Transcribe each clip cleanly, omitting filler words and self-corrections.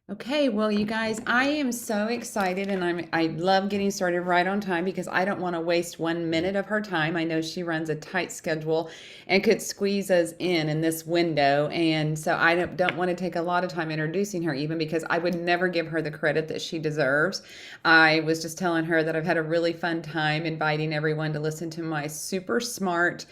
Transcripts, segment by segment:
Okay, well, you guys, I am so excited and I love getting started right on time because I don't want to waste 1 minute of her time. I know she runs a tight schedule and could squeeze us in this window. And so I don't want to take a lot of time introducing her even because I would never give her the credit that she deserves. I was just telling her that I've had a really fun time inviting everyone to listen to my super smart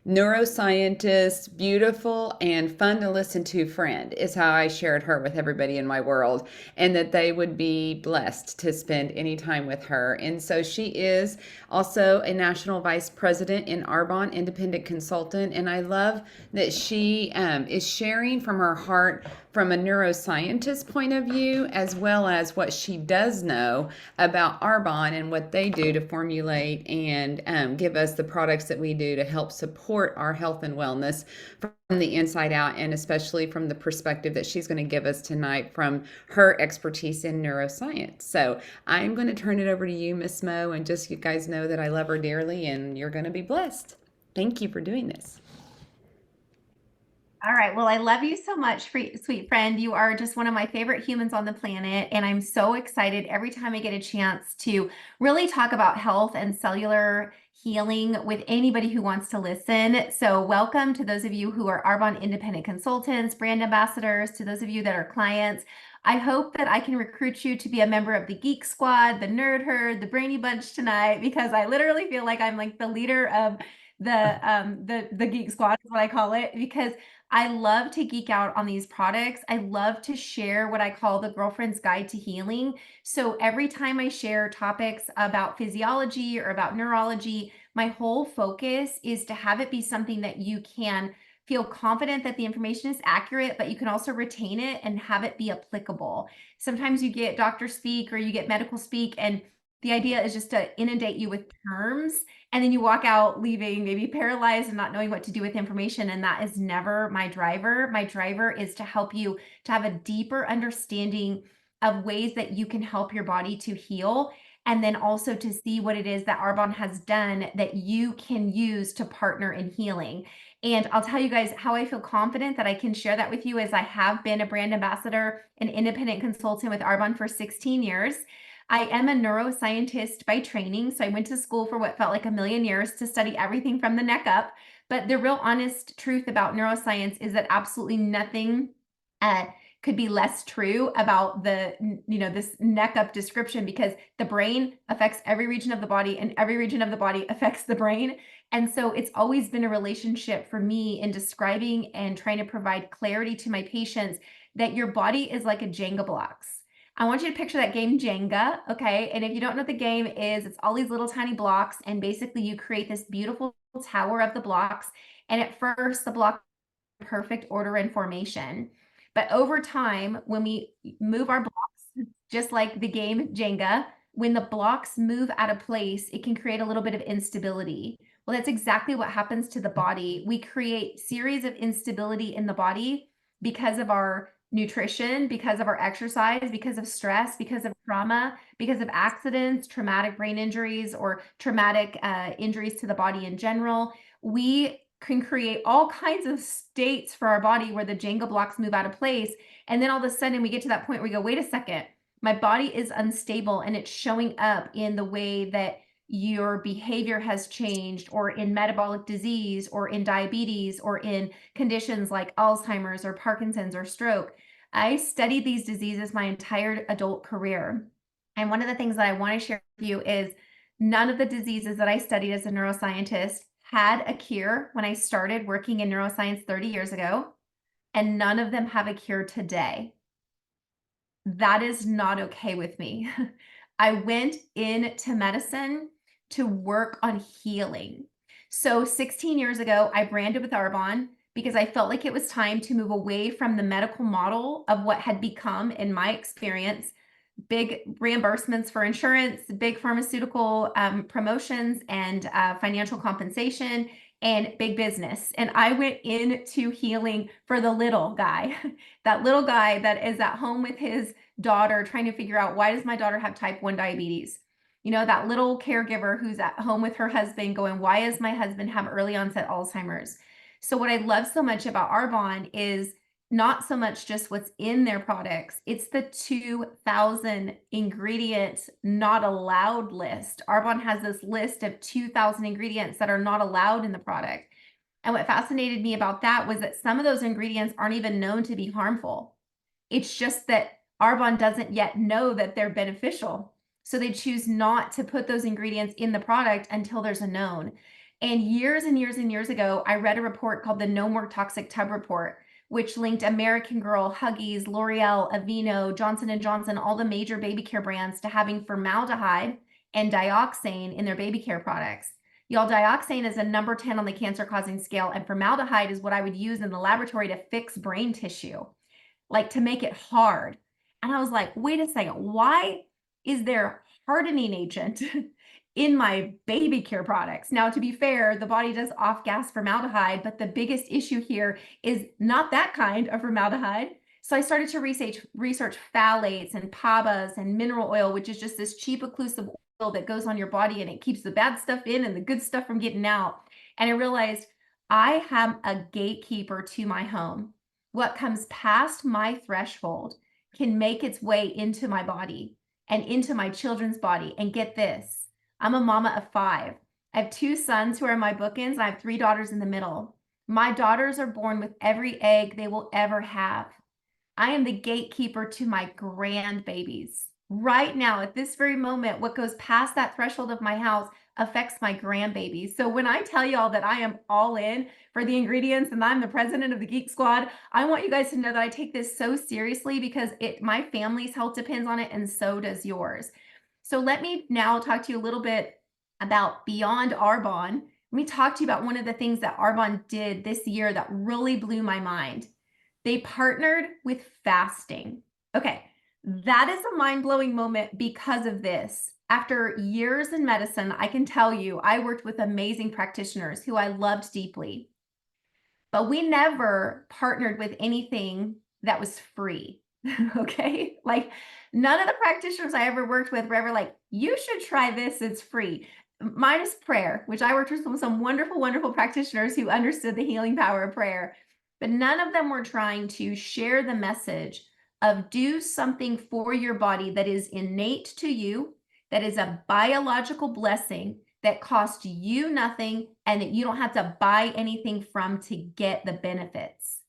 neuroscientist, beautiful, and fun to listen to friend is how I shared her with everybody in my world, and that they would be blessed to spend any time with her. And so she is also a national vice president in Arbonne Independent Consultant. And I love that she is sharing from her heart from a neuroscientist point of view, as well as what she does know about Arbonne and what they do to formulate and give us the products that we do to help support our health and wellness from the inside out, and especially from the perspective that she's going to give us tonight from her expertise in neuroscience. So I'm going to turn it over to you, Miss Mo, and just you guys know that I love her dearly and you're going to be blessed. Thank you for doing this. All right. Well, I love you so much, sweet friend. You are just one of my favorite humans on the planet. And I'm so excited every time I get a chance to really talk about health and cellular healing with anybody who wants to listen. So, welcome to those of you who are Arbonne independent consultants, brand ambassadors, to those of you that are clients. I hope that I can recruit you to be a member of the Geek Squad, the Nerd Herd, the Brainy Bunch tonight, because I literally feel like I'm like the leader of the Geek Squad is what I call it, because I love to geek out on these products. I love to share what I call the girlfriend's guide to healing. So every time I share topics about physiology or about neurology, my whole focus is to have it be something that you can feel confident that the information is accurate, but you can also retain it and have it be applicable. Sometimes you get doctor speak or you get medical speak, and the idea is just to inundate you with terms, and then you walk out leaving maybe paralyzed and not knowing what to do with information. And that is never my driver. My driver is to help you to have a deeper understanding of ways that you can help your body to heal, and then also to see what it is that Arbonne has done that you can use to partner in healing. And I'll tell you guys how I feel confident that I can share that with you, as I have been a brand ambassador and independent consultant with Arbonne for 16 years. I am a neuroscientist by training. So I went to school for what felt like a million years to study everything from the neck up. But the real honest truth about neuroscience is that absolutely nothing uh, could be less true about this neck up description, because the brain affects every region of the body and every region of the body affects the brain. And so it's always been a relationship for me in describing and trying to provide clarity to my patients that your body is like a Jenga blocks. I want you to picture that game Jenga, okay? And if you don't know what the game is, it's all these little tiny blocks, and basically you create this beautiful tower of the blocks. And at first, the block perfect order and formation. But over time, when we move our blocks, just like the game Jenga, when the blocks move out of place, it can create a little bit of instability. Well, that's exactly what happens to the body. We create series of instability in the body because of our nutrition, because of our exercise, because of stress, because of trauma, because of accidents, traumatic brain injuries, or traumatic injuries to the body in general. We can create all kinds of states for our body where the Jenga blocks move out of place. And then all of a sudden we get to that point where we go, wait a second, my body is unstable, and it's showing up in the way that your behavior has changed, or in metabolic disease, or in diabetes, or in conditions like Alzheimer's or Parkinson's or stroke. I studied these diseases my entire adult career. And one of the things that I want to share with you is none of the diseases that I studied as a neuroscientist had a cure when I started working in neuroscience 30 years ago, and none of them have a cure today. That is not okay with me. I went into medicine to work on healing. So 16 years ago, I branded with Arbonne because I felt like it was time to move away from the medical model of what had become, in my experience, big reimbursements for insurance, big pharmaceutical promotions, and financial compensation, and big business. And I went into healing for the little guy, that little guy that is at home with his daughter trying to figure out, why does my daughter have type 1 diabetes? You know, that little caregiver who's at home with her husband going, why does my husband have early onset Alzheimer's? So what I love so much about Arbonne is not so much just what's in their products, it's the 2,000 ingredients not allowed list. Arbonne has this list of 2,000 ingredients that are not allowed in the product. And what fascinated me about that was that some of those ingredients aren't even known to be harmful. It's just that Arbonne doesn't yet know that they're beneficial. So they choose not to put those ingredients in the product until there's a known. And years and years and years ago, I read a report called the No More Toxic Tub Report, which linked American Girl, Huggies, L'Oreal, Aveeno, Johnson & Johnson, all the major baby care brands to having formaldehyde and dioxane in their baby care products. Y'all, dioxane is a number 10 on the cancer causing scale, and formaldehyde is what I would use in the laboratory to fix brain tissue, like to make it hard. And I was like, wait a second, why is there hardening agent in my baby care products? Now, to be fair, the body does off-gas formaldehyde, but the biggest issue here is not that kind of formaldehyde. So I started to research phthalates and PABAs and mineral oil, which is just this cheap occlusive oil that goes on your body and it keeps the bad stuff in and the good stuff from getting out. And I realized I am a gatekeeper to my home. What comes past my threshold can make its way into my body and into my children's body. And get this, I'm a mama of 5. I have 2 sons who are my bookends, and I have 3 daughters in the middle. My daughters are born with every egg they will ever have. I am the gatekeeper to my grandbabies. Right now, at this very moment, what goes past that threshold of my house affects my grandbabies. So when I tell y'all that I am all in for the ingredients and I'm the president of the Geek Squad, I want you guys to know that I take this so seriously because my family's health depends on it, and so does yours. So let me now talk to you a little bit about Beyond Arbonne. Let me talk to you about one of the things that Arbonne did this year that really blew my mind. They partnered with fasting. Okay, that is a mind-blowing moment because of this. After years in medicine, I can tell you, I worked with amazing practitioners who I loved deeply, but we never partnered with anything that was free. Okay, like none of the practitioners I ever worked with were ever like, you should try this, it's free. Minus prayer, which I worked with some wonderful, wonderful practitioners who understood the healing power of prayer. But none of them were trying to share the message of do something for your body that is innate to you, that is a biological blessing that costs you nothing and that you don't have to buy anything from to get the benefits.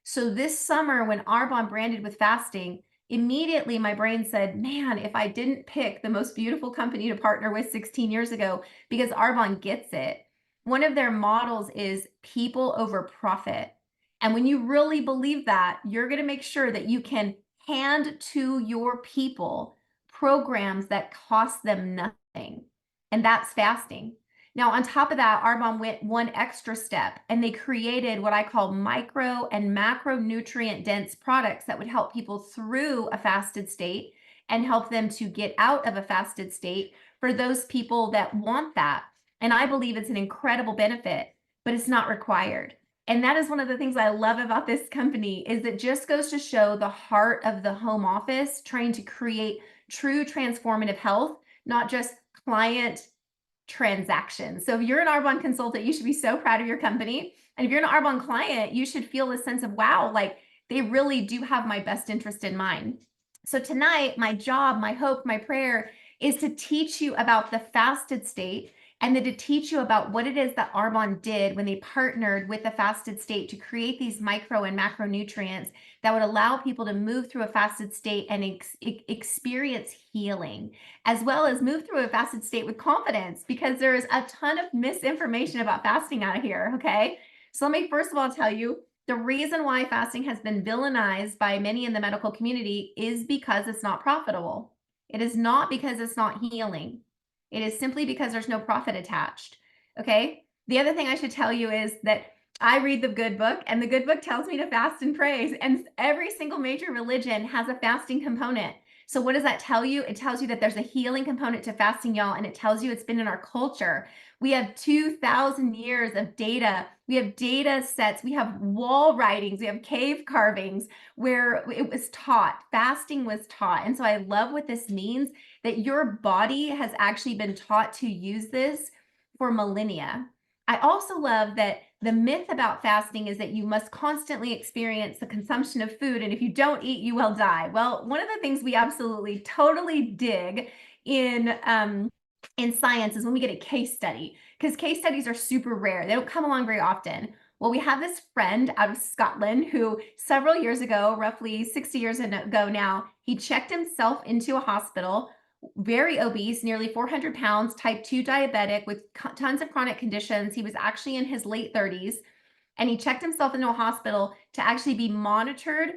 So this summer, when Arbonne branded with fasting, immediately my brain said, man, if I didn't pick the most beautiful company to partner with 16 years ago, because Arbonne gets it. One of their models is people over profit. And when you really believe that, you're going to make sure that you can hand to your people programs that cost them nothing. And that's fasting. Now, on top of that, Arbonne went one extra step and they created what I call micro and macronutrient dense products that would help people through a fasted state and help them to get out of a fasted state for those people that want that. And I believe it's an incredible benefit, but it's not required. And that is one of the things I love about this company is it just goes to show the heart of the home office trying to create true transformative health, not just client transactions. So if you're an Arbonne consultant, you should be so proud of your company. And if you're an Arbonne client, you should feel a sense of, wow, like they really do have my best interest in mind. So tonight, my job, my hope, my prayer is to teach you about the fasted state and then to teach you about what it is that Arbonne did when they partnered with the fasted state to create these micro and macronutrients that would allow people to move through a fasted state and experience healing, as well as move through a fasted state with confidence, because there is a ton of misinformation about fasting out here, okay? So let me first of all tell you, the reason why fasting has been villainized by many in the medical community is because it's not profitable. It is not because it's not healing. It is simply because there's no profit attached. Okay. The other thing I should tell you is that I read the good book, and the good book tells me to fast and praise. And every single major religion has a fasting component. So what does that tell you? It tells you that there's a healing component to fasting, y'all. And it tells you it's been in our culture. We have 2,000 years of data. We have data sets. We have wall writings. We have cave carvings where it was taught. Fasting was taught. And so I love what this means, that your body has actually been taught to use this for millennia. I also love that The myth about fasting is that you must constantly experience the consumption of food, and if you don't eat, you will die. Well, one of the things we absolutely totally dig in science is when we get a case study, because case studies are super rare. They don't come along very often. Well, we have this friend out of Scotland who several years ago, roughly 60 years ago now, he checked himself into a hospital, very obese, nearly 400 pounds, type 2 diabetic with tons of chronic conditions. He was actually in his late 30s, and he checked himself into a hospital to actually be monitored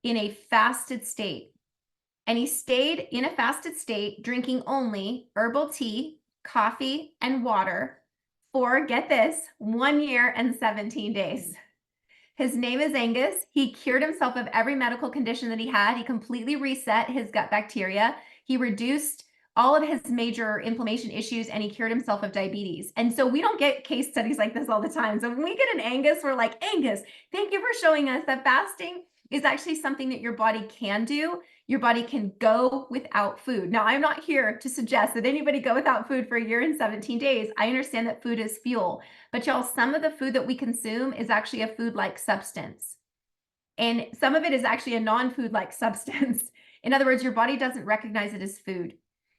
in a fasted state. And he stayed in a fasted state, drinking only herbal tea, coffee, and water for, get this, 1 year and 17 days. His name is Angus. He cured himself of every medical condition that he had. He completely reset his gut bacteria. He reduced all of his major inflammation issues, and he cured himself of diabetes. And so we don't get case studies like this all the time. So when we get an Angus, we're like, Angus, thank you for showing us that fasting is actually something that your body can do. Your body can go without food. Now, I'm not here to suggest that anybody go without food for 1 year and 17 days. I understand that food is fuel, but y'all, some of the food that we consume is actually a food-like substance. And some of it is actually a non-food-like substance. In other words, your body doesn't recognize it as food.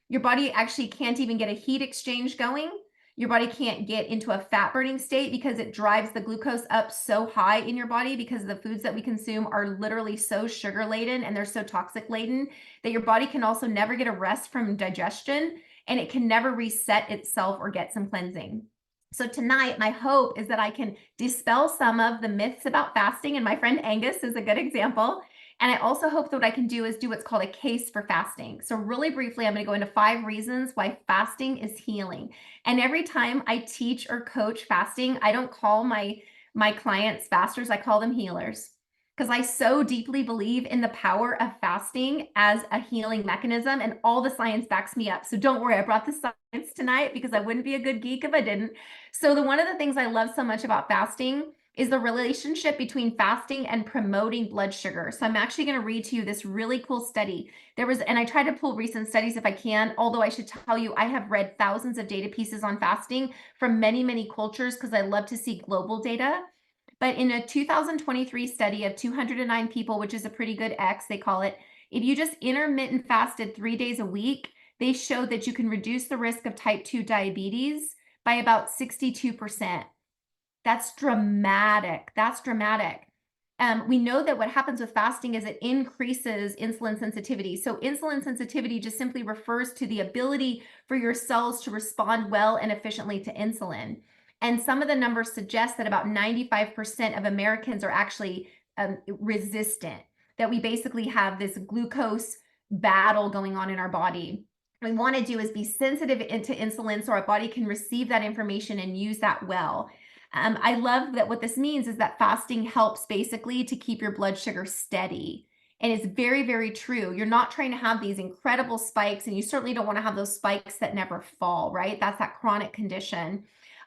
Your body actually can't even get a heat exchange going. Your body can't get into a fat burning state because it drives the glucose up so high in your body, because the foods that we consume are literally so sugar laden and they're so toxic laden that your body can also never get a rest from digestion, and it can never reset itself or get some cleansing. So tonight, my hope is that I can dispel some of the myths about fasting, and my friend Angus is a good example. And I also hope that what I can do is do what's called a case for fasting. So really briefly, I'm going to go into 5 reasons why fasting is healing. And every time I teach or coach fasting, I don't call my clients fasters, I call them healers, because I so deeply believe in the power of fasting as a healing mechanism, and all the science backs me up. So don't worry, I brought the science tonight because I wouldn't be a good geek if I didn't. So one of the things I love so much about fasting is the relationship between fasting and promoting blood sugar. So I'm actually going to read to you this really cool study. And I try to pull recent studies if I can, although I should tell you, I have read thousands of data pieces on fasting from many, many cultures because I love to see global data. But in a 2023 study of 209 people, which is a pretty good X, they call it, if you just intermittent fasted 3 days a week, they showed that you can reduce the risk of type 2 diabetes by about 62%. That's dramatic. That's dramatic. We know that what happens with fasting is it increases insulin sensitivity. So insulin sensitivity just simply refers to the ability for your cells to respond well and efficiently to insulin. And some of the numbers suggest that about 95% of Americans are actually resistant, that we basically have this glucose battle going on in our body. What we want to do is be sensitive to insulin so our body can receive that information and use that well. I love that what this means is that fasting helps basically to keep your blood sugar steady. And it's very, very true. You're not trying to have these incredible spikes, and you certainly don't want to have those spikes that never fall, right? That's that chronic condition.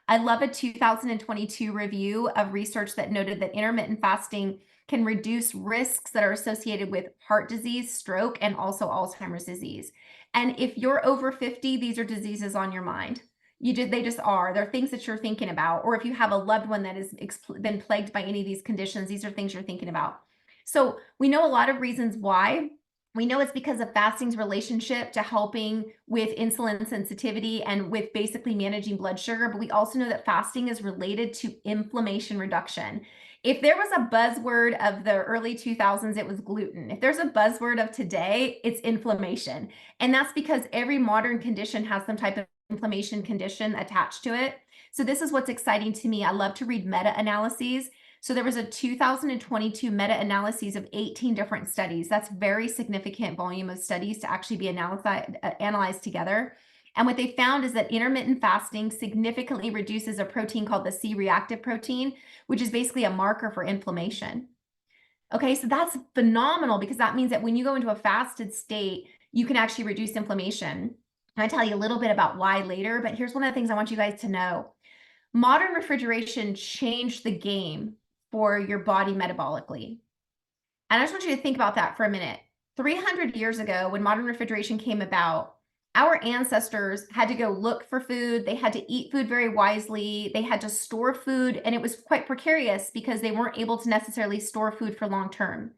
I love a 2022 review of research that noted that intermittent fasting can reduce risks that are associated with heart disease, stroke, and also Alzheimer's disease. And if you're over 50, these are diseases on your mind. They just are. They're things that you're thinking about. Or if you have a loved one that has been plagued by any of these conditions, these are things you're thinking about. So we know a lot of reasons why. We know it's because of fasting's relationship to helping with insulin sensitivity and with basically managing blood sugar. But we also know that fasting is related to inflammation reduction. If there was a buzzword of the early 2000s, it was gluten. If there's a buzzword of today, it's inflammation. And that's because every modern condition has some type of inflammation condition attached to it. So this is what's exciting to me. I love to read meta-analyses. So there was a 2022 meta-analyses of 18 different studies. That's very significant volume of studies to actually be analyzed together. And what they found is that intermittent fasting significantly reduces a protein called the C-reactive protein, which is basically a marker for inflammation. Okay, so that's phenomenal, because that means that when you go into a fasted state, you can actually reduce inflammation. I'll tell you a little bit about why later, but here's one of the things I want you guys to know. Modern refrigeration changed the game for your body metabolically. And I just want you to think about that for a minute. 300 years ago, when modern refrigeration came about, Our ancestors had to go look for food. They had to eat food very wisely. They had to store food, and it was quite precarious because they weren't able to necessarily store food for long term.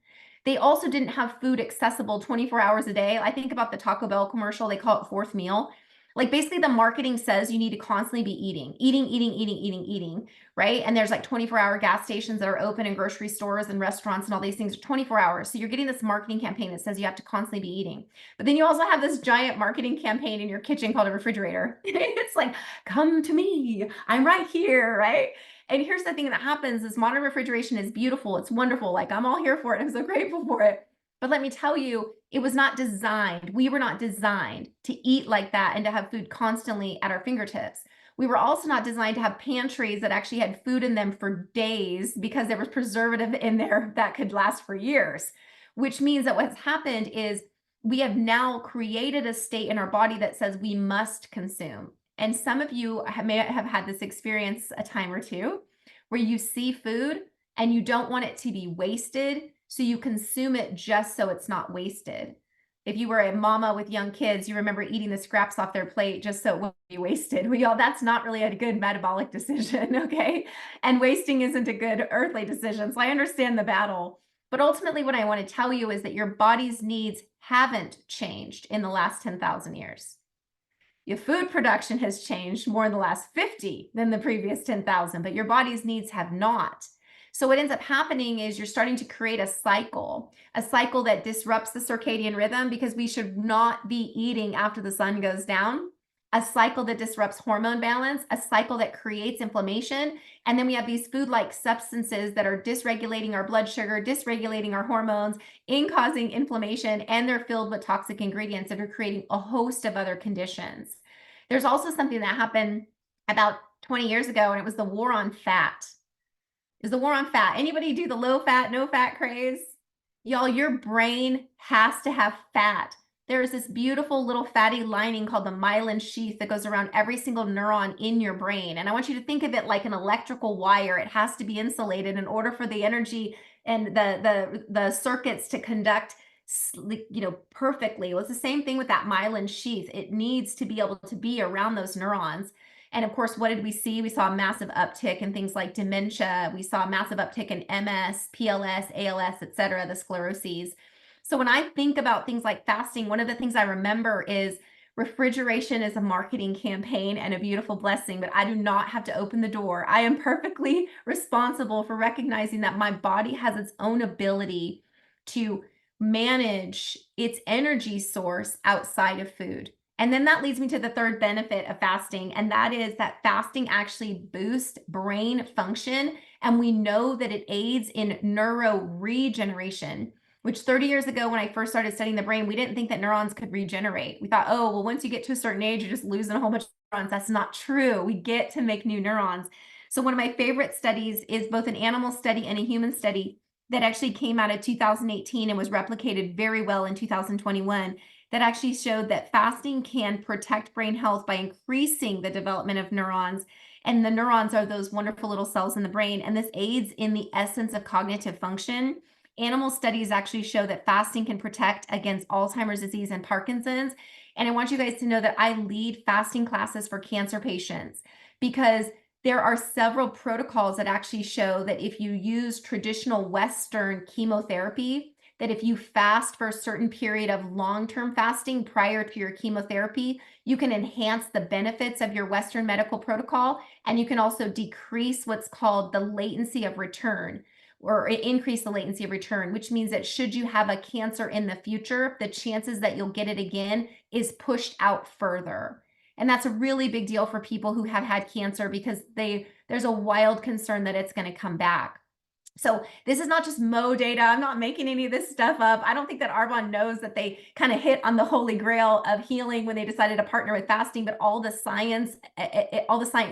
They also didn't have food accessible 24 hours a day. I think about the Taco Bell commercial, they call it fourth meal. Like basically the marketing says you need to constantly be eating, right? And there's like 24-hour gas stations that are open in grocery stores and restaurants and all these things are 24 hours. So you're getting this marketing campaign that says you have to constantly be eating. But then you also have this giant marketing campaign in your kitchen called a refrigerator. It's like, come to me, I'm right here, right? And here's the thing that happens is modern refrigeration is beautiful. It's wonderful. Like I'm all here for it. I'm so grateful for it. But let me tell you, it was not designed. We were not designed to eat like that and to have food constantly at our fingertips. We were also not designed to have pantries that actually had food in them for days because there was preservative in there that could last for years, which means that what's happened is we have now created a state in our body that says we must consume. And some of you may have had this experience a time or two where you see food and you don't want it to be wasted, so you consume it just so it's not wasted. If you were a mama with young kids, you remember eating the scraps off their plate just so it wouldn't be wasted. Well, that's not really a good metabolic decision, okay? And wasting isn't a good earthly decision. So I understand the battle. But ultimately, what I want to tell you is that your body's needs haven't changed in the last 10,000 years. Your food production has changed more in the last 50 than the previous 10,000, but your body's needs have not. So what ends up happening is you're starting to create a cycle that disrupts the circadian rhythm because we should not be eating after the sun goes down, a cycle that disrupts hormone balance, a cycle that creates inflammation. And then we have these food-like substances that are dysregulating our blood sugar, dysregulating our hormones, causing inflammation, and they're filled with toxic ingredients that are creating a host of other conditions. There's also something that happened about 20 years ago, and it was the war on fat. Is the war on fat. Anybody do the low fat, no fat craze? Y'all, your brain has to have fat. There is this beautiful little fatty lining called the myelin sheath that goes around every single neuron in your brain. And I want you to think of it like an electrical wire. It has to be insulated in order for the energy and the circuits to conduct perfectly. Well, it's the same thing with that myelin sheath. It needs to be able to be around those neurons. And of course, what did we see? We saw a massive uptick in things like dementia. We saw a massive uptick in MS, PLS, ALS, et cetera, the scleroses. So when I think about things like fasting, one of the things I remember is refrigeration is a marketing campaign and a beautiful blessing, but I do not have to open the door. I am perfectly responsible for recognizing that my body has its own ability to manage its energy source outside of food. And then that leads me to the third benefit of fasting, and that is that fasting actually boosts brain function, and we know that it aids in neuroregeneration, which 30 years ago when I first started studying the brain, we didn't think that neurons could regenerate. We thought, oh, well, once you get to a certain age, you're just losing a whole bunch of neurons. That's not true. We get to make new neurons. So one of my favorite studies is both an animal study and a human study that actually came out of 2018 and was replicated very well in 2021 that actually showed that fasting can protect brain health by increasing the development of neurons. And the neurons are those wonderful little cells in the brain. And this aids in the essence of cognitive function. Animal studies actually show that fasting can protect against Alzheimer's disease and Parkinson's. And I want you guys to know that I lead fasting classes for cancer patients because there are several protocols that actually show that if you use traditional Western chemotherapy, that if you fast for a certain period of long-term fasting prior to your chemotherapy, you can enhance the benefits of your Western medical protocol, and you can also decrease what's called the latency of return, or increase the latency of return, which means that should you have a cancer in the future, the chances that you'll get it again is pushed out further. And that's a really big deal for people who have had cancer because there's a wild concern that it's going to come back. So this is not just Mo data. I'm not making any of this stuff up. I don't think that Arbonne knows that they kind of hit on the holy grail of healing when they decided to partner with fasting, but all the science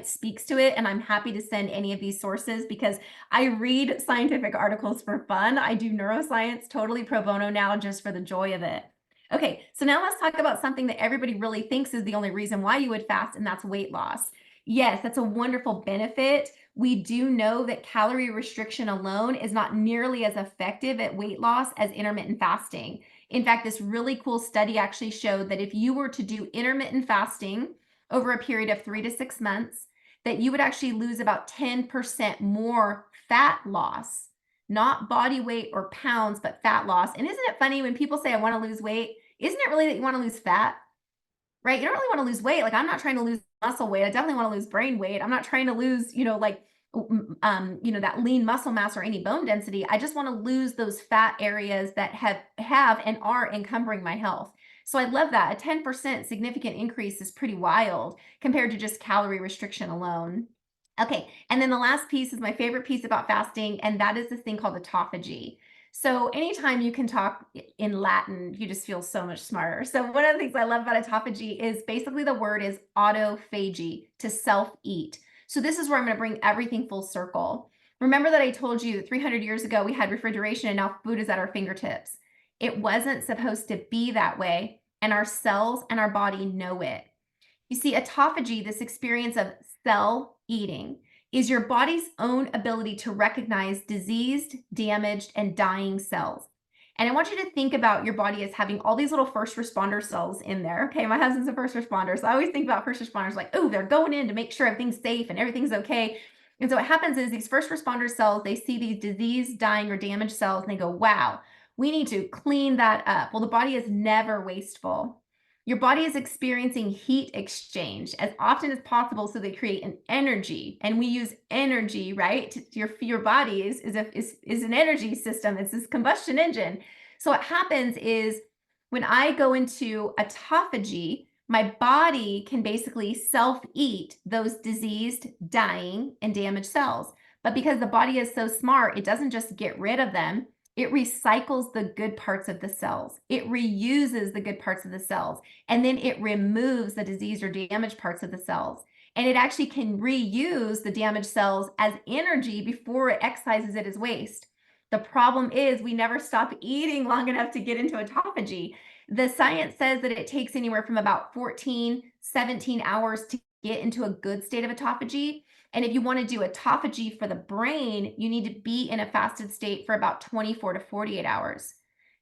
speaks to it. And I'm happy to send any of these sources because I read scientific articles for fun. I do neuroscience totally pro bono now just for the joy of it. Okay, so now let's talk about something that everybody really thinks is the only reason why you would fast, and that's weight loss. Yes, that's a wonderful benefit. we do know that calorie restriction alone is not nearly as effective at weight loss as intermittent fasting. In fact, this really cool study actually showed that if you were to do intermittent fasting over a period of 3 to 6 months, that you would actually lose about 10% more fat loss, not body weight or pounds, but fat loss. And isn't it funny when people say, I want to lose weight? Isn't it really that you want to lose fat? Right? You don't really want to lose weight. Like, I'm not trying to lose muscle weight. I definitely want to lose brain weight. I'm not trying to lose, like, that lean muscle mass or any bone density. I just want to lose those fat areas that have and are encumbering my health. So I love that. A 10% significant increase is pretty wild compared to just calorie restriction alone. Okay, and then the last piece is my favorite piece about fasting, and that is this thing called autophagy. So anytime you can talk in Latin, you just feel so much smarter. So one of the things I love about autophagy is basically the word is autophagy, to self-eat. So this is where I'm going to bring everything full circle. Remember that I told you that 300 years ago we had refrigeration and now food is at our fingertips. It wasn't supposed to be that way, and our cells and our body know it. You see, autophagy, this experience of cell eating, is your body's own ability to recognize diseased, damaged, and dying cells. And I want you to think about your body as having all these little first responder cells in there. Okay, my husband's a first responder, so I always think about first responders like, oh, they're going in to make sure everything's safe and everything's okay. And so what happens is these first responder cells, they see these diseased, dying, or damaged cells, and they go, wow, we need to clean that up. Well, the body is never wasteful. Your body is experiencing heat exchange as often as possible, so they create an energy. And we use energy, right? Your body is an energy system. It's this combustion engine. So what happens is when I go into autophagy, my body can basically self-eat those diseased, dying, and damaged cells. But because the body is so smart, it doesn't just get rid of them. It recycles the good parts of the cells. It reuses the good parts of the cells. And then it removes the diseased or damaged parts of the cells. And it actually can reuse the damaged cells as energy before it excises it as waste. The problem is we never stop eating long enough to get into autophagy. The science says that it takes anywhere from about 14, 17 hours to get into a good state of autophagy. And if you want to do autophagy for the brain, you need to be in a fasted state for about 24 to 48 hours.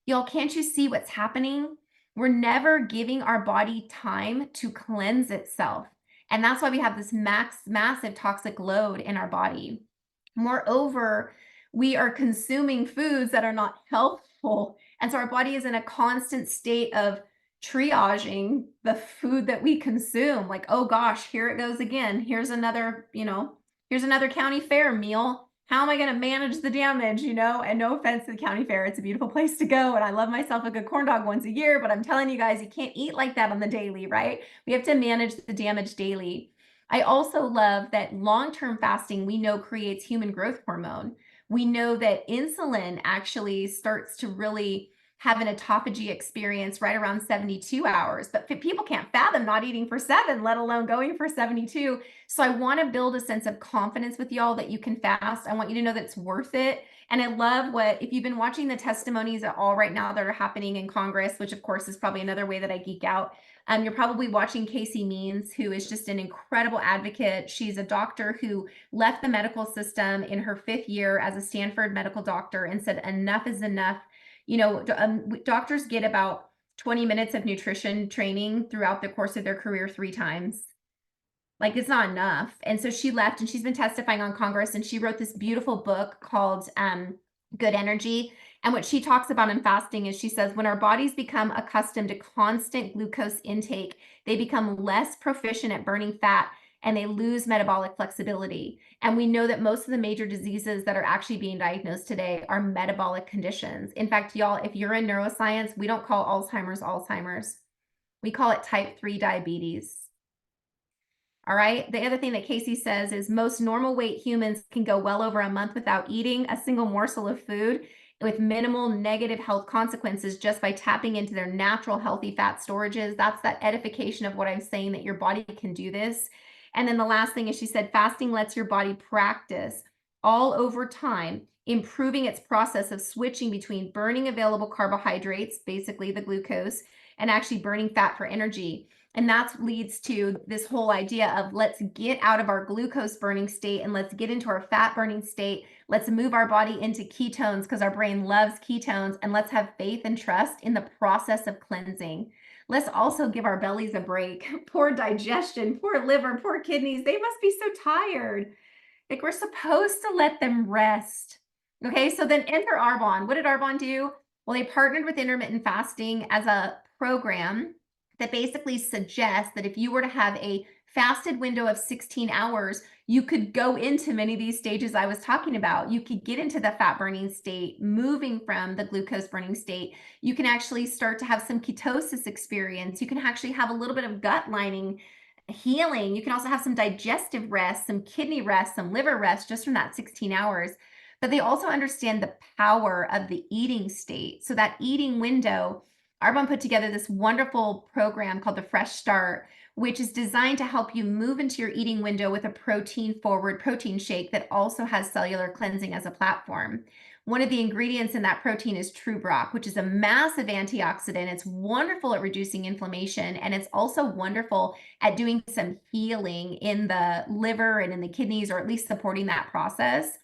Y'all, can't you see what's happening? We're never giving our body time to cleanse itself. And that's why we have this massive toxic load in our body. Moreover, we are consuming foods that are not healthful. And so our body is in a constant state of triaging the food that we consume. Like, oh gosh, here it goes again. Here's another county fair meal. How am I going to manage the damage, And no offense to the county fair. It's a beautiful place to go. And I love myself a good corn dog once a year, but I'm telling you guys, you can't eat like that on the daily, right? We have to manage the damage daily. I also love that long-term fasting, we know, creates human growth hormone. We know that insulin actually starts to really have an autophagy experience right around 72 hours, but people can't fathom not eating for 7, let alone going for 72. So I want to build a sense of confidence with y'all that you can fast. I want you to know that it's worth it. And I love if you've been watching the testimonies at all right now that are happening in Congress, which of course is probably another way that I geek out. You're probably watching Casey Means, who is just an incredible advocate. She's a doctor who left the medical system in her 5th year as a Stanford medical doctor and said, enough is enough. Doctors get about 20 minutes of nutrition training throughout the course of their career 3 times. Like, it's not enough. And so she left, and she's been testifying on Congress, and she wrote this beautiful book called Good Energy. And what she talks about in fasting is she says, when our bodies become accustomed to constant glucose intake, they become less proficient at burning fat, and they lose metabolic flexibility. And we know that most of the major diseases that are actually being diagnosed today are metabolic conditions. In fact, y'all, if you're in neuroscience, we don't call Alzheimer's. We call it type 3 diabetes. All right. The other thing that Casey says is most normal weight humans can go well over a month without eating a single morsel of food with minimal negative health consequences just by tapping into their natural healthy fat storages. That's that edification of what I'm saying, that your body can do this. And then the last thing is she said, fasting lets your body practice all over time, improving its process of switching between burning available carbohydrates, basically the glucose, and actually burning fat for energy. And that leads to this whole idea of let's get out of our glucose burning state and let's get into our fat burning state. Let's move our body into ketones because our brain loves ketones, and let's have faith and trust in the process of cleansing. Let's also give our bellies a break. Poor digestion, poor liver, poor kidneys. They must be so tired. Like, we're supposed to let them rest. Okay, so then enter Arbonne. What did Arbonne do? Well, they partnered with intermittent fasting as a program that basically suggests that if you were to have a fasted window of 16 hours, you could go into many of these stages I was talking about. You could get into the fat burning state, moving from the glucose burning state. You can actually start to have some ketosis experience. You can actually have a little bit of gut lining healing. You can also have some digestive rest, some kidney rest, some liver rest just from that 16 hours. But they also understand the power of the eating state. So that eating window, Arbonne put together this wonderful program called the Fresh Start, which is designed to help you move into your eating window with a protein forward protein shake that also has cellular cleansing as a platform. One of the ingredients in that protein is True Broc, which is a massive antioxidant. It's wonderful at reducing inflammation, and it's also wonderful at doing some healing in the liver and in the kidneys, or at least supporting that process.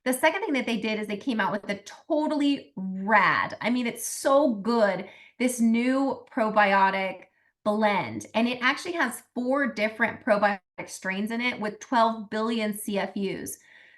The second thing that they did is they came out with a totally rad, I mean, it's so good, this new probiotic blend. And it actually has 4 different probiotic strains in it with 12 billion CFUs.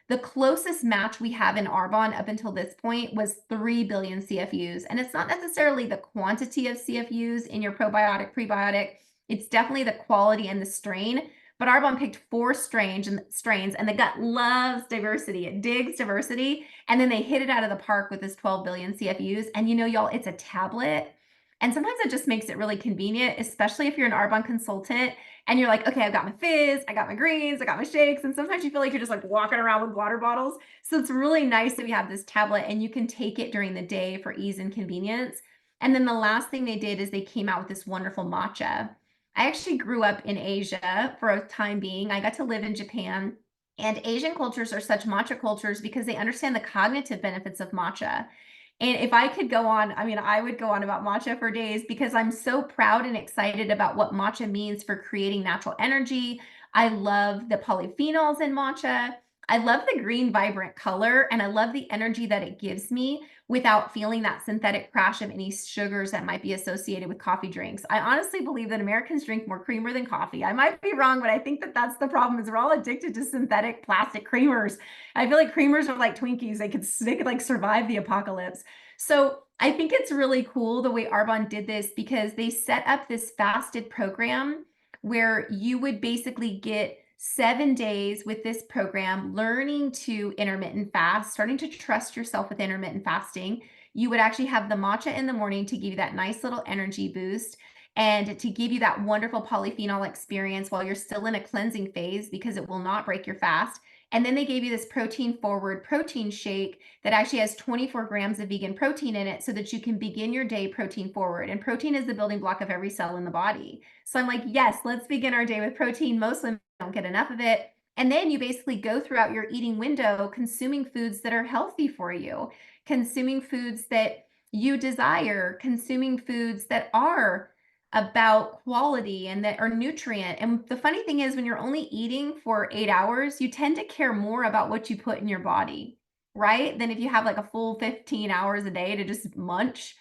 The closest match we have in Arbonne up until this point was 3 billion CFUs. And it's not necessarily the quantity of CFUs in your probiotic, prebiotic. It's definitely the quality and the strain. But Arbonne picked 4 strains, and the gut loves diversity. It digs diversity. And then they hit it out of the park with this 12 billion CFUs. And you know, y'all, it's a tablet. And sometimes it just makes it really convenient, especially if you're an Arbonne consultant and you're like, okay, I've got my fizz, I got my greens, I got my shakes. And sometimes you feel like you're just like walking around with water bottles. So it's really nice that we have this tablet and you can take it during the day for ease and convenience. And then the last thing they did is they came out with this wonderful matcha. I actually grew up in Asia for a time being. I got to live in Japan. And Asian cultures are such matcha cultures because they understand the cognitive benefits of matcha. And if I could go on, I mean, I would go on about matcha for days because I'm so proud and excited about what matcha means for creating natural energy. I love the polyphenols in matcha. I love the green, vibrant color, and I love the energy that it gives me without feeling that synthetic crash of any sugars that might be associated with coffee drinks. I honestly believe that Americans drink more creamer than coffee. I might be wrong, but I think that that's the problem is we're all addicted to synthetic plastic creamers. I feel like creamers are like Twinkies. They could like survive the apocalypse. So I think it's really cool the way Arbonne did this because they set up this fasted program where you would basically get 7 days with this program, learning to intermittent fast, starting to trust yourself with intermittent fasting. You would actually have the matcha in the morning to give you that nice little energy boost and to give you that wonderful polyphenol experience while you're still in a cleansing phase because it will not break your fast. And then they gave you this protein forward protein shake that actually has 24 grams of vegan protein in it so that you can begin your day protein forward. And protein is the building block of every cell in the body. So I'm like, yes, let's begin our day with protein. Most women don't get enough of it. And then you basically go throughout your eating window consuming foods that are healthy for you, consuming foods that you desire, consuming foods that are about quality and that are nutrient. And the funny thing is when you're only eating for 8 hours, you tend to care more about what you put in your body, right? Than if you have like a full 15 hours a day to just munch.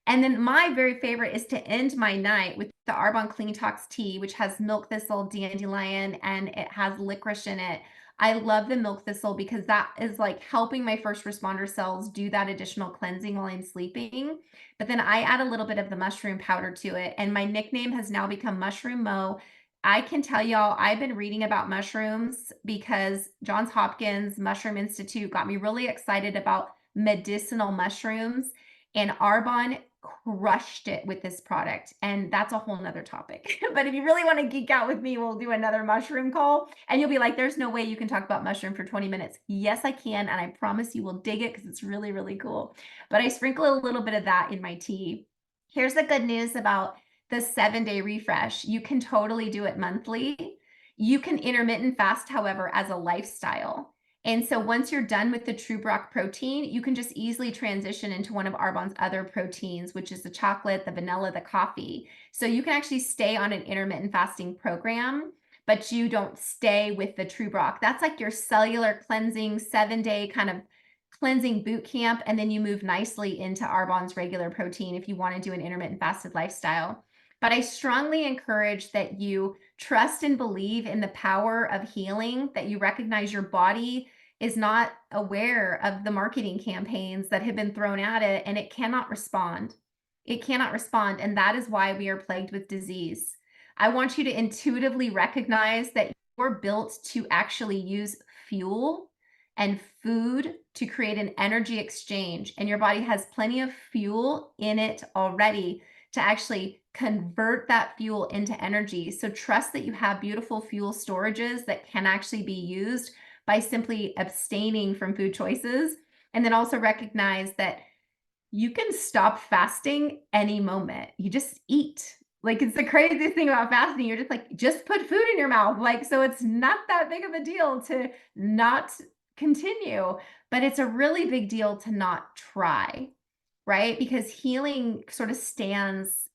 And then my very favorite is to end my night with the Arbonne Clean Tox tea, which has milk thistle, dandelion, and it has licorice in it. I love the milk thistle because that is like helping my first responder cells do that additional cleansing while I'm sleeping. But then I add a little bit of the mushroom powder to it. And my nickname has now become Mushroom Mo. I can tell y'all, I've been reading about mushrooms because Johns Hopkins Mushroom Institute got me really excited about medicinal mushrooms. And Arbonne crushed it with this product. And that's a whole nother topic. But if you really want to geek out with me, we'll do another mushroom call. And you'll be like, there's no way you can talk about mushroom for 20 minutes. Yes, I can. And I promise you will dig it because it's really, really cool. But I sprinkle a little bit of that in my tea. Here's the good news about the 7-day refresh. You can totally do it monthly. You can intermittent fast, however, as a lifestyle. And so once you're done with the true brock protein, you can just easily transition into one of Arbonne's other proteins, which is the chocolate, the vanilla, the coffee. So you can actually stay on an intermittent fasting program, but you don't stay with the true brock. That's like your cellular cleansing 7-day kind of cleansing boot camp. And then you move nicely into Arbonne's regular protein if you want to do an intermittent fasted lifestyle. But I strongly encourage that you trust and believe in the power of healing, that you recognize your body is not aware of the marketing campaigns that have been thrown at it, and it cannot respond. It cannot respond, and that is why we are plagued with disease. I want you to intuitively recognize that you're built to actually use fuel and food to create an energy exchange, and your body has plenty of fuel in it already to actually convert that fuel into energy. So trust that you have beautiful fuel storages that can actually be used by simply abstaining from food choices. And then also recognize that you can stop fasting any moment. You just eat. Like, it's the craziest thing about fasting. You're just like, just put food in your mouth. Like, so it's not that big of a deal to not continue, but it's a really big deal to not try, right? Because healing sort of stands,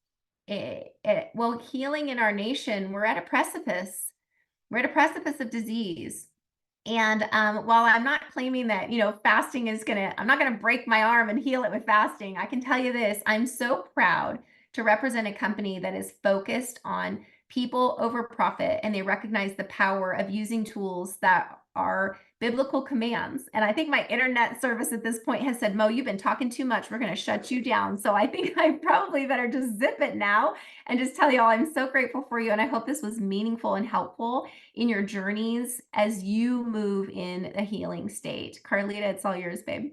well, healing in our nation, we're at a precipice. We're at a precipice of disease. And while I'm not claiming that, fasting is I'm not gonna break my arm and heal it with fasting. I can tell you this, I'm so proud to represent a company that is focused on people over profit, and they recognize the power of using tools that are biblical commands. And I think my internet service at this point has said, Mo, you've been talking too much. We're going to shut you down. So I think I probably better just zip it now and just tell y'all I'm so grateful for you. And I hope this was meaningful and helpful in your journeys as you move in a healing state. Carlita, it's all yours, babe.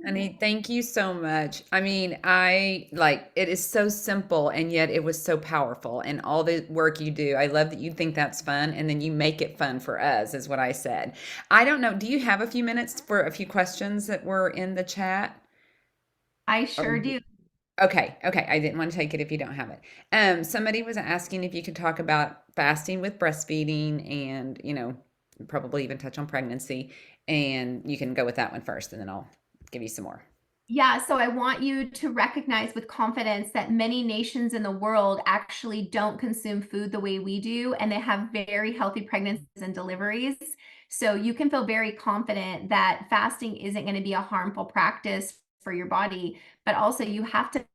Honey, thank you so much. I mean, I like it is so simple and yet it was so powerful and all the work you do. I love that you think that's fun and then you make it fun for us, is what I said. I don't know. Do you have a few minutes for a few questions that were in the chat? I Or sure do. okay, okay. I didn't want to take it if you don't have it. Somebody was asking if you could talk about fasting with breastfeeding and, probably even touch on pregnancy. And you can go with that one first, and then I'll give you some more. Yeah, so I want you to recognize with confidence that many nations in the world actually don't consume food the way we do, and they have very healthy pregnancies and deliveries. So you can feel very confident that fasting isn't going to be a harmful practice for your body, but also you have to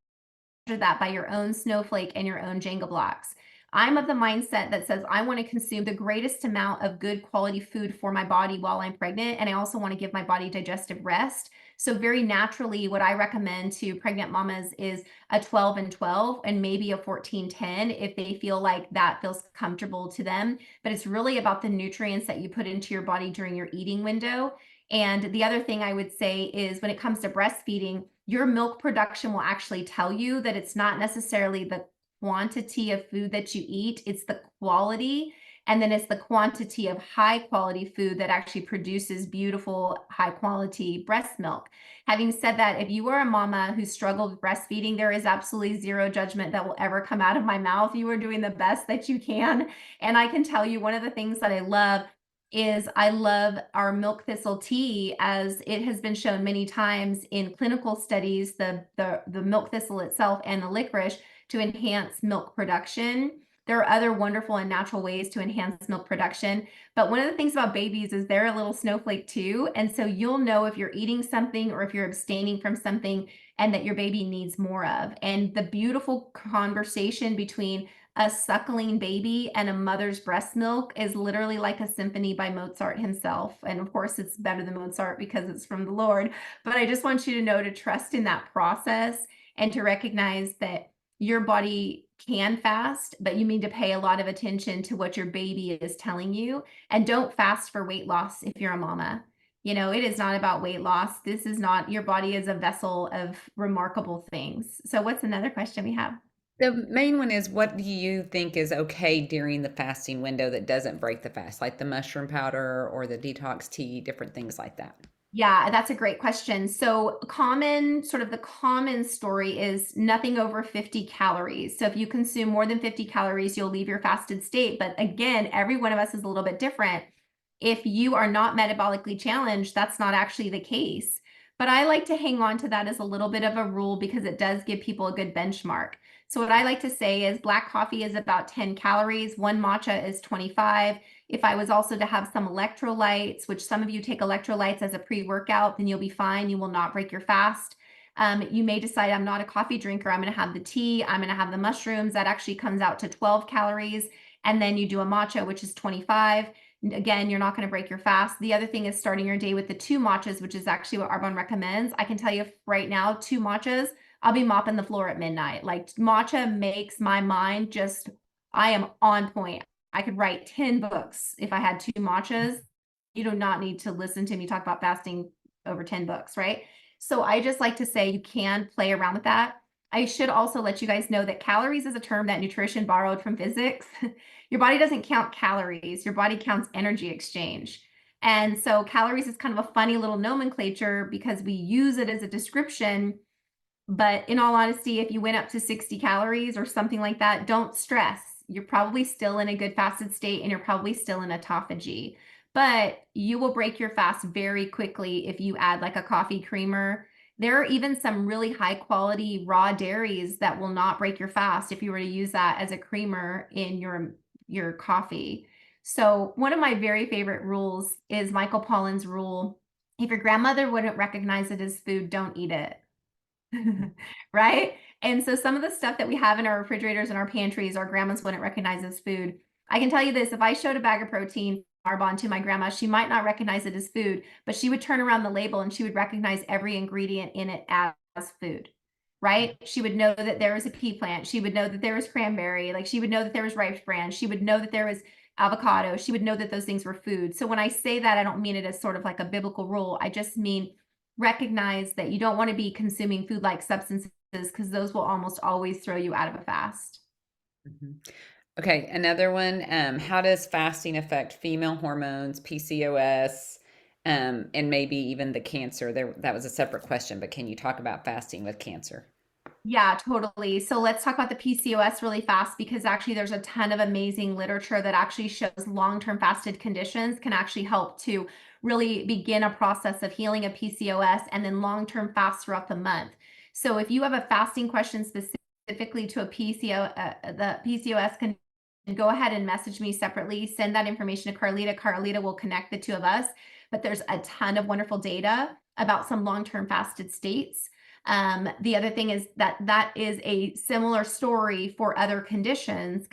that by your own snowflake and your own Jenga blocks. I'm of the mindset that says I want to consume the greatest amount of good quality food for my body while I'm pregnant. And I also want to give my body digestive rest. So very naturally, what I recommend to pregnant mamas is a 12 and 12 and maybe a 14-10 if they feel like that feels comfortable to them. But it's really about the nutrients that you put into your body during your eating window. And the other thing I would say is when it comes to breastfeeding, your milk production will actually tell you that it's not necessarily the quantity of food that you eat, it's the quality. And then it's the quantity of high quality food that actually produces beautiful, high quality breast milk. Having said that, if you are a mama who struggled with breastfeeding, there is absolutely zero judgment that will ever come out of my mouth. You are doing the best that you can. And I can tell you one of the things that I love is I love our milk thistle tea, as it has been shown many times in clinical studies, the milk thistle itself and the licorice to enhance milk production. There are other wonderful and natural ways to enhance milk production. But one of the things about babies is they're a little snowflake too. And so you'll know if you're eating something or if you're abstaining from something and that your baby needs more of. And the beautiful conversation between a suckling baby and a mother's breast milk is literally like a symphony by Mozart himself. And of course, it's better than Mozart because it's from the Lord. But I just want you to know to trust in that process and to recognize that your body can fast, but you need to pay a lot of attention to what your baby is telling you. And don't fast for weight loss if you're a mama. It is not about weight loss. This is not, your body is a vessel of remarkable things. So what's another question we have? The main one is, what do you think is okay during the fasting window that doesn't break the fast, like the mushroom powder or the detox tea, different things like that? Yeah, that's a great question. So the common story is nothing over 50 calories. So if you consume more than 50 calories, you'll leave your fasted state. But again, every one of us is a little bit different. If you are not metabolically challenged, that's not actually the case. But I like to hang on to that as a little bit of a rule because it does give people a good benchmark. So what I like to say is black coffee is about 10 calories, one matcha is 25. If I was also to have some electrolytes, which some of you take electrolytes as a pre-workout, then you'll be fine. You will not break your fast. You may decide I'm not a coffee drinker. I'm going to have the tea. I'm going to have the mushrooms. That actually comes out to 12 calories. And then you do a matcha, which is 25. Again, you're not going to break your fast. The other thing is starting your day with the 2 matchas, which is actually what Arbonne recommends. I can tell you right now, 2 matchas, I'll be mopping the floor at midnight. Like matcha makes my mind just, I am on point. I could write 10 books if I had 2 matchas. You do not need to listen to me talk about fasting over 10 books, right? So I just like to say you can play around with that. I should also let you guys know that calories is a term that nutrition borrowed from physics. Your body doesn't count calories, your body counts energy exchange. And so calories is kind of a funny little nomenclature because we use it as a description. But in all honesty, if you went up to 60 calories or something like that, don't stress. You're probably still in a good fasted state and you're probably still in autophagy. But you will break your fast very quickly if you add like a coffee creamer. There are even some really high quality raw dairies that will not break your fast if you were to use that as a creamer in your coffee. So one of my very favorite rules is Michael Pollan's rule. If your grandmother wouldn't recognize it as food, don't eat it. Right? And so some of the stuff that we have in our refrigerators and our pantries, our grandmas wouldn't recognize as food. I can tell you this, if I showed a bag of protein Arbonne to my grandma, she might not recognize it as food, but she would turn around the label and she would recognize every ingredient in it as food, right? She would know that there was a pea plant. She would know that there was cranberry. Like she would know that there was ripe bran. She would know that there was avocado. She would know that those things were food. So when I say that, I don't mean it as sort of like a biblical rule. I just mean recognize that you don't want to be consuming food-like substances because those will almost always throw you out of a fast. Mhm. Okay, another one. How does fasting affect female hormones, PCOS, and maybe even the cancer? There, that was a separate question, but can you talk about fasting with cancer? Yeah, totally. So let's talk about the PCOS really fast because actually there's a ton of amazing literature that actually shows long-term fasted conditions can actually help to really begin a process of healing a PCOS and then long-term fasts throughout the month. So if you have a fasting question specifically to a the PCOS can go ahead and message me separately, send that information to Carlita. Carlita will connect the two of us, but there's a ton of wonderful data about some long-term fasted states. The other thing is that that is a similar story for other conditions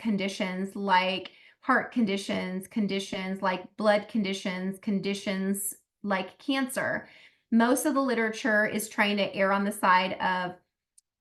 like heart conditions, conditions like blood conditions, conditions like cancer. Most of the literature is trying to err on the side of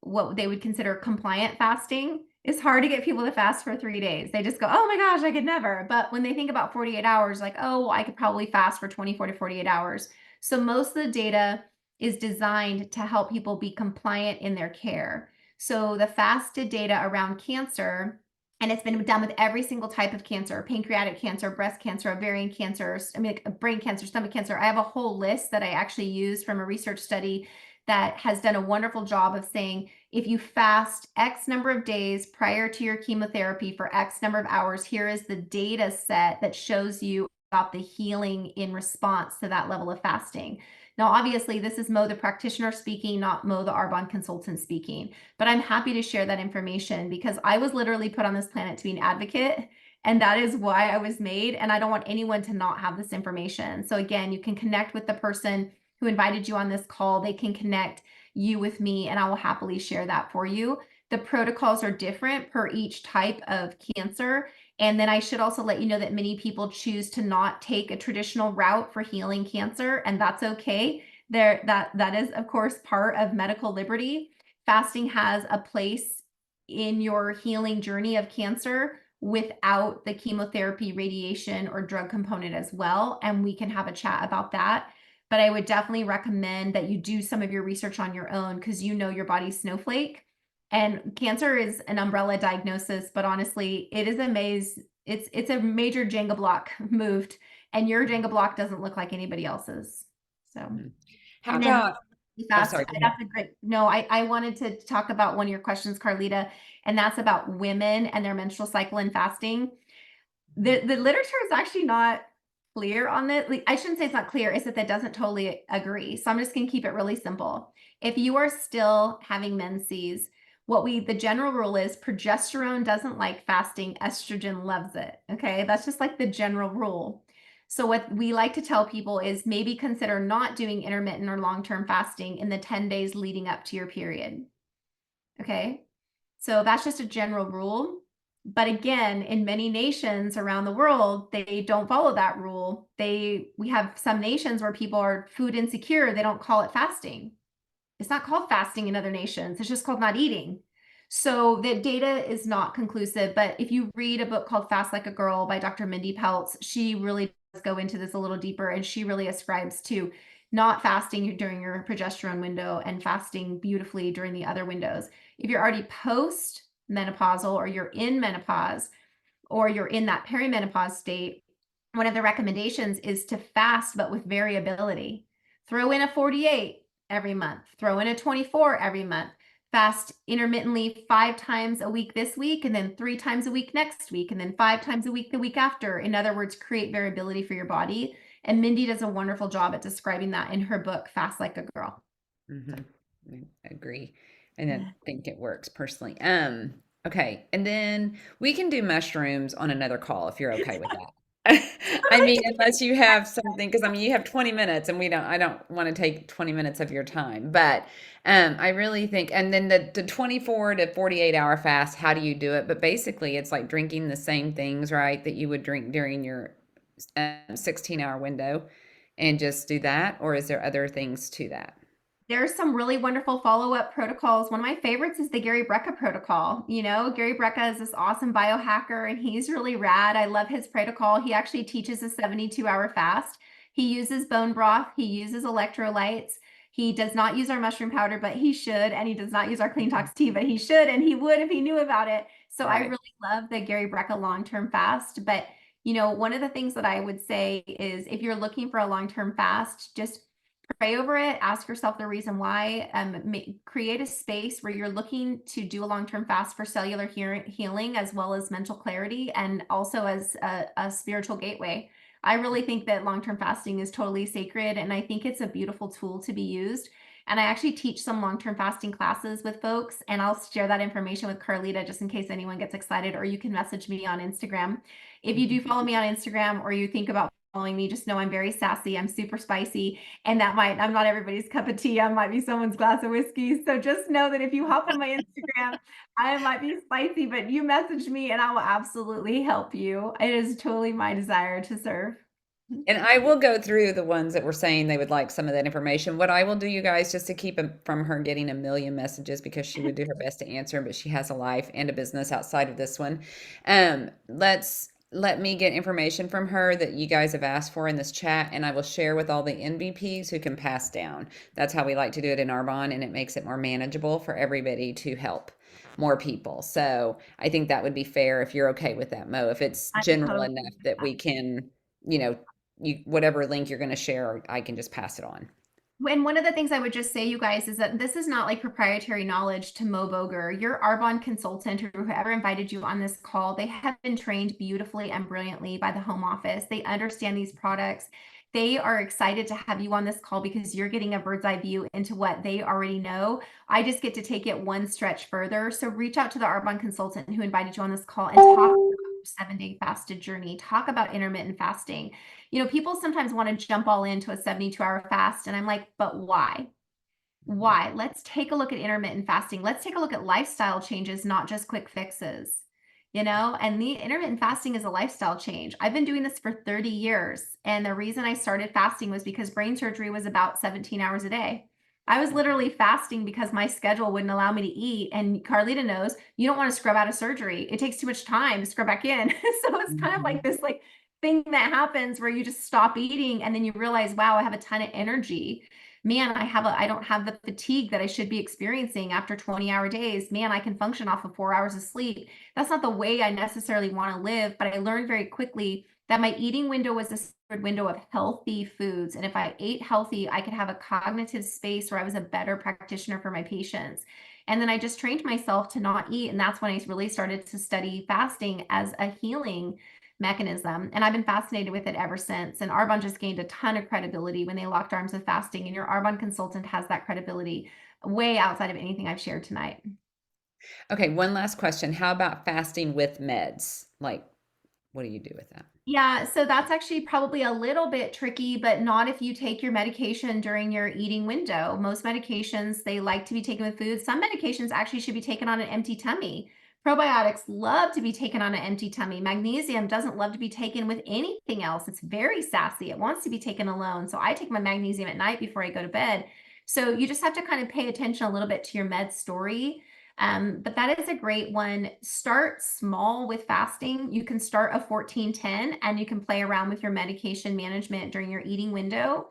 what they would consider compliant fasting. It's hard to get people to fast for 3 days. They just go, oh my gosh, I could never. But when they think about 48 hours, like, oh, I could probably fast for 24 to 48 hours. So most of the data is designed to help people be compliant in their care. So the fasted data around cancer, and it's been done with every single type of cancer, pancreatic cancer, breast cancer, ovarian cancer, I mean, brain cancer, stomach cancer. I have a whole list that I actually used from a research study that has done a wonderful job of saying, if you fast X number of days prior to your chemotherapy for X number of hours, here is the data set that shows you about the healing in response to that level of fasting. Now, obviously, this is Mo, the practitioner speaking, not Mo, the Arbonne consultant speaking, but I'm happy to share that information because I was literally put on this planet to be an advocate, and that is why I was made, and I don't want anyone to not have this information. So again, you can connect with the person who invited you on this call. They can connect you with me, and I will happily share that for you. The protocols are different per each type of cancer. And then I should also let you know that many people choose to not take a traditional route for healing cancer, and that's okay. That is, of course, part of medical liberty. Fasting has a place in your healing journey of cancer without the chemotherapy, radiation, or drug component as well. And we can have a chat about that. But I would definitely recommend that you do some of your research on your own because you know your body's snowflake. And cancer is an umbrella diagnosis, but honestly, it is a maze. It's a major Jenga block moved, and your Jenga block doesn't look like anybody else's. So, Mhm. How and then about, oh, fast, sorry, go ahead. that's a great, no, I wanted to talk about one of your questions, Carlita, and that's about women and their menstrual cycle and fasting. The literature is actually not clear on this. Like, I shouldn't say it's not clear, it's that doesn't totally agree. So I'm just going to keep it really simple. If you are still having menses, the general rule is progesterone doesn't like fasting, estrogen loves it. Okay, that's just like the general rule. So what we like to tell people is maybe consider not doing intermittent or long-term fasting in the 10 days leading up to your period. Okay, so that's just a general rule. But again, in many nations around the world, they don't follow that rule. We have some nations where people are food insecure. They don't call it fasting. It's not called fasting in other nations. It's just called not eating. So the data is not conclusive, but if you read a book called Fast Like a Girl by Dr. Mindy Peltz, she really does go into this a little deeper, and she really ascribes to not fasting during your progesterone window and fasting beautifully during the other windows. If you're already post menopausal, or you're in menopause, or you're in that perimenopause state, one of the recommendations is to fast, but with variability. Throw in a 48 every month, throw in a 24 every month, fast intermittently 5 times a week this week, and then 3 times a week next week, and then 5 times a week the week after. In other words, create variability for your body. And Mindy does a wonderful job at describing that in her book, Fast Like a Girl. Mhm. I agree. And I think it works personally. Okay. And then we can do mushrooms on another call if you're okay with that. I mean, unless you have something, because I mean, you have 20 minutes and I don't want to take 20 minutes of your time. But I really think, and then the 24 to 48-hour fast, how do you do it? But basically, it's like drinking the same things, right, that you would drink during your 16-hour window and just do that. Or is there other things to that? There's some really wonderful follow-up protocols. One of my favorites is the Gary Brecka protocol. You know, Gary Brecka is this awesome biohacker, and he's really rad. I love his protocol. He actually teaches a 72-hour fast. He uses bone broth. He uses electrolytes. He does not use our mushroom powder, but he should. And he does not use our clean tox tea, but he should, and he would if he knew about it. So I Right. really love the Gary Brecka long-term fast. But, you know, one of the things that I would say is if you're looking for a long-term fast, just pray over it, ask yourself the reason why, create a space where you're looking to do a long-term fast for cellular healing, as well as mental clarity, and also as a spiritual gateway. I really think that long-term fasting is totally sacred, and I think it's a beautiful tool to be used. And I actually teach some long-term fasting classes with folks, and I'll share that information with Carlita just in case anyone gets excited, or you can message me on Instagram. If you do follow me on Instagram, or you think about following me, just know I'm very sassy, I'm super spicy, and I'm not everybody's cup of tea. I might be someone's glass of whiskey. So just know that if you hop on my Instagram, I might be spicy, but you message me and I will absolutely help you. It is totally my desire to serve. And I will go through the ones that were saying they would like some of that information. What I will do, you guys, just to keep from her getting a million messages, because she would do her best to answer, but she has a life and a business outside of this one. Let me get information from her that you guys have asked for in this chat, and I will share with all the NVPs who can pass down. That's how we like to do it in Arbonne, and it makes it more manageable for everybody to help more people. So I think that would be fair if you're okay with that, Mo. If it's I'm general totally enough that we can, you know, whatever link you're going to share, I can just pass it on. And one of the things I would just say, you guys, is that this is not like proprietary knowledge to Mo Boger. Your Arbonne consultant, or whoever invited you on this call, they have been trained beautifully and brilliantly by the home office. They understand these products. They are excited to have you on this call because you're getting a bird's eye view into what they already know. I just get to take it one stretch further. So reach out to the Arbonne consultant who invited you on this call and talk about your 7-day fasted journey. Talk about intermittent fasting. You know, people sometimes want to jump all into a 72-hour fast, and I'm like, but why? Why? Let's take a look at intermittent fasting. Let's take a look at lifestyle changes, not just quick fixes. You know, and the intermittent fasting is a lifestyle change. I've been doing this for 30 years. And the reason I started fasting was because brain surgery was about 17 hours a day. I was literally fasting because my schedule wouldn't allow me to eat. And Carlita knows you don't want to scrub out of surgery. It takes too much time to scrub back in. So it's kind of like this thing that happens where you just stop eating and then you realize, wow, I have a ton of energy. Man, I don't have the fatigue that I should be experiencing after 20-hour days. Man, I can function off of 4 hours of sleep. That's not the way I necessarily want to live, but I learned very quickly that my eating window was a sacred window of healthy foods. And if I ate healthy, I could have a cognitive space where I was a better practitioner for my patients. And then I just trained myself to not eat. And that's when I really started to study fasting as a healing mechanism. And I've been fascinated with it ever since. And Arbonne just gained a ton of credibility when they locked arms with fasting. And your Arbonne consultant has that credibility way outside of anything I've shared tonight. Okay, one last question. How about fasting with meds? Like, what do you do with that? Yeah, so that's actually probably a little bit tricky, but not if you take your medication during your eating window. Most medications, they like to be taken with food. Some medications actually should be taken on an empty tummy. Probiotics love to be taken on an empty tummy. Magnesium doesn't love to be taken with anything else. It's very sassy. It wants to be taken alone. So I take my magnesium at night before I go to bed. So you just have to kind of pay attention a little bit to your med story. But that is a great one. Start small with fasting. You can start a 14-10 and you can play around with your medication management during your eating window.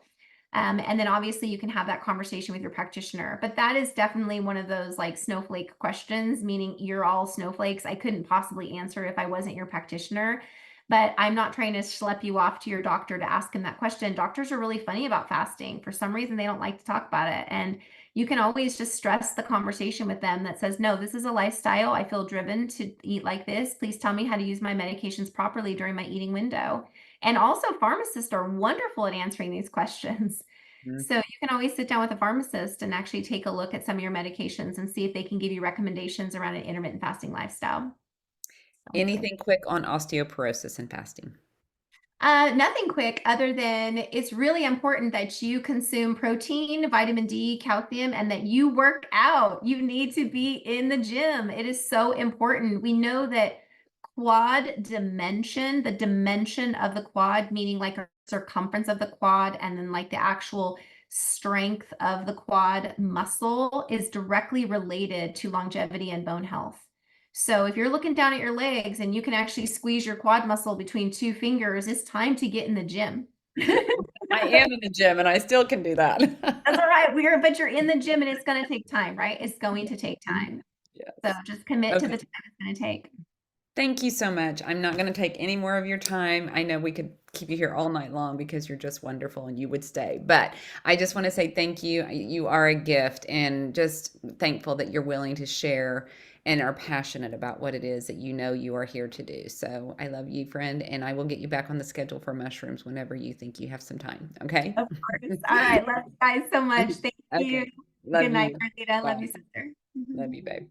And then obviously you can have that conversation with your practitioner. But that is definitely one of those like snowflake questions, meaning you're all snowflakes. I couldn't possibly answer if I wasn't your practitioner. But I'm not trying to schlep you off to your doctor to ask him that question. Doctors are really funny about fasting. For some reason, they don't like to talk about it. And you can always just stress the conversation with them that says, no, this is a lifestyle. I feel driven to eat like this. Please tell me how to use my medications properly during my eating window. And also, pharmacists are wonderful at answering these questions. Mhm. So you can always sit down with a pharmacist and actually take a look at some of your medications and see if they can give you recommendations around an intermittent fasting lifestyle. So. Anything quick on osteoporosis and fasting? Nothing quick other than it's really important that you consume protein, vitamin D, calcium, and that you work out. You need to be in the gym. It is so important. We know that quad dimension, the dimension of the quad, meaning like a circumference of the quad, and then like the actual strength of the quad muscle is directly related to longevity and bone health. So if you're looking down at your legs and you can actually squeeze your quad muscle between two fingers, it's time to get in the gym. I am in the gym and I still can do that. That's all right. But you're in the gym and it's going to take time, right? It's going to take time. So Yes. just commit to the Okay. time it's going to take. Thank you so much. I'm not going to take any more of your time. I know we could keep you here all night long because you're just wonderful and you would stay. But I just want to say thank you. You are a gift and just thankful that you're willing to share and are passionate about what it is that you know you are here to do. So I love you, friend, and I will get you back on the schedule for mushrooms whenever you think you have some time. Okay? Of course. All right. Love you guys so much. Thank you. Okay. Love Good night, you. Carlita. Love Bye. you, sister. Love you, babe.